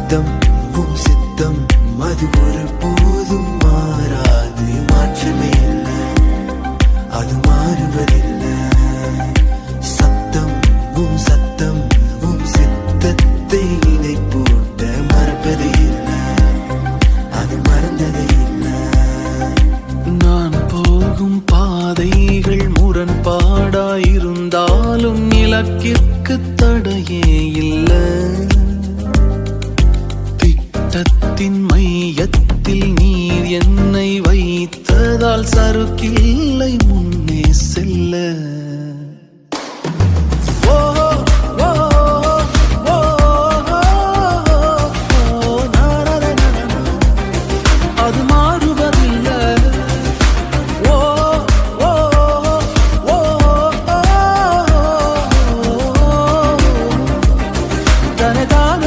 சித்தம் சித்தம் அது ஒரு போதும் மாறாது, மாற்றமே இல்லை, அது மாறுவதில்லை. சத்தம் சத்தம் சித்தத்தை இணை போட்ட மறப்பதே இல்லை, அது மறந்ததே இல்லை. நான் போகும் பாதைகள் முரண்பாடாயிருந்தாலும் இலக்கிற்கு தடையே இல்லை. திட்டத்தின் மையத்தில் நீர் என்னை வைத்ததால் சறுக்கில்லை.